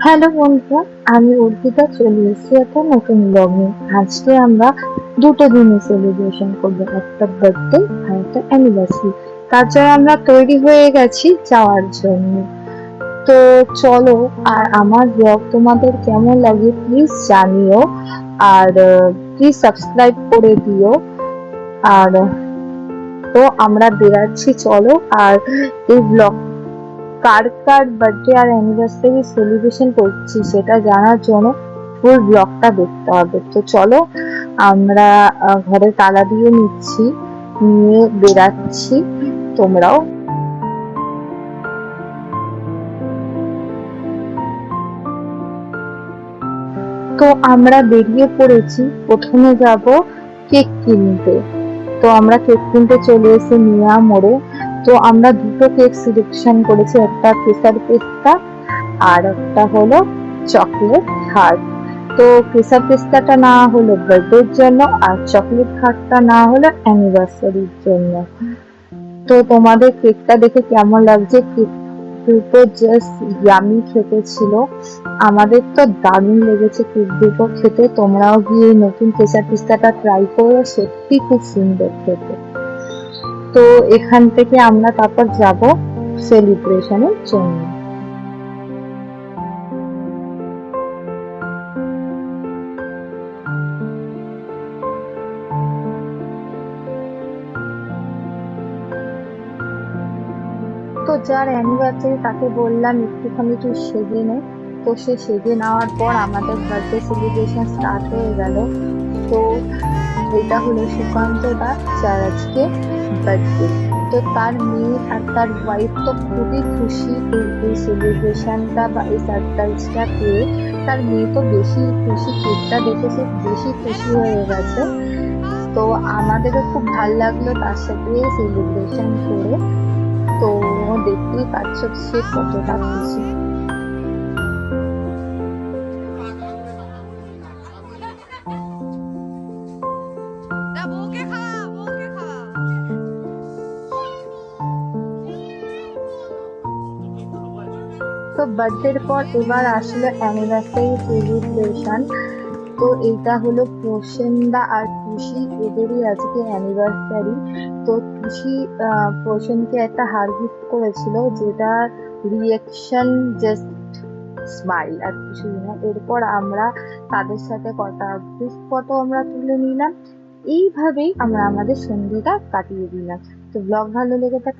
Hello বন্ধুরা, আমি অর্পিতা চলে এসেছি একটা নতুন ব্লগ নিয়ে। আজকে আমরা দুটো দিনে সেলিব্রেশন করবো, একটা বার্থডে আর একটা অ্যানিভার্সারি। তার জন্য আমরা তৈরি হয়ে গেছি যাওয়ার জন্য। তো চলো, আর আমার ব্লগ তোমাদের কেমন লাগে প্লিজ জানিও, আর প্লিজ সাবস্ক্রাইব করে দিও। আর তো আমরা বেরাচ্ছি, চলো। আর এই ব্লগ কার কার বার্থডে আর অ্যানিভার্সারি সেলিব্রেশন করছি সেটা জানার জন্য ফুল ব্লগটা দেখতে হবে। তো চলো, আমরা ঘরে তালা দিয়ে নিচ্ছি, নিয়ে বেরাচ্ছি, তোমরাও। তো আমরা বেরিয়ে পড়েছি, প্রথমে যাব কেক কিনতে। তো আমরা কেক কিনতে চলে এসে মিয়া মোড়ে। তো আমরা দুটো কেক সিলেকশন করেছি, একটা কেসার পেস্তা আর একটা হলো চকলেট হার্ট। তো কেসার পেস্তাটা না হলো বার্থডের জন্য, আর চকলেট হার্টটা না হলো অ্যানিভার্সারির জন্য। তো তোমাদের কেকটা দেখে কেমন লাগছে? কেক দুটো জাস্ট ইয়ামি খেতে ছিল, আমাদের তো দারুণ লেগেছে কেক দুটো খেতে। তোমরাও গিয়ে নতুন কেসার পেস্তাটা ট্রাই করো, সত্যি খুব সুন্দর খেতে। তো এখান থেকে আমরা তারপর যাব সেলিব্রেশনের জন্য। তো যার অ্যানিভার্সারি তাকে বললাম একটুখানি তুই সেজে নে। তো সে সেজে নেওয়ার পর আমাদের বার্থডে সেলিব্রেশন স্টার্ট হয়ে গেল। তো এটা হলো সুকান্ত দা, যার আজকে বার্থডে। তো তার মেয়ে আর তার ওয়াইফ তো খুবই খুশি এই সেলিব্রেশনটা বা এই সারপ্রাইজটা পেয়ে। তার মেয়ে তো বেশি খুশি, কেকটা দেখে সে বেশি খুশি হয়ে গেছে। তো আমাদেরও খুব ভালো লাগলো তার সাথে সেলিব্রেশন করে। তো দেখতেই পাচ্ছ সে কতটা খুশি। তো বার্থডের পর এবার আসলে অ্যানিভার্সারি সেলিব্রেশন। তো এইটা হলো প্রসেনদা আর খুশি, এদেরই আজকে অ্যানিভার্সারি। তো খুশি প্রসেনকে একটা হার গিফট করেছিল, যেটা রিয়েকশন জাস্ট স্মাইল আর কিছুই না। এরপর আমরা তাদের সাথে কটা গ্রুপ ফটো আমরা তুলে নিলাম। এইভাবেই আমরা আমাদের সন্ধ্যেটা কাটিয়ে দিলাম। তো ব্লগ ভালো লেগে থাকে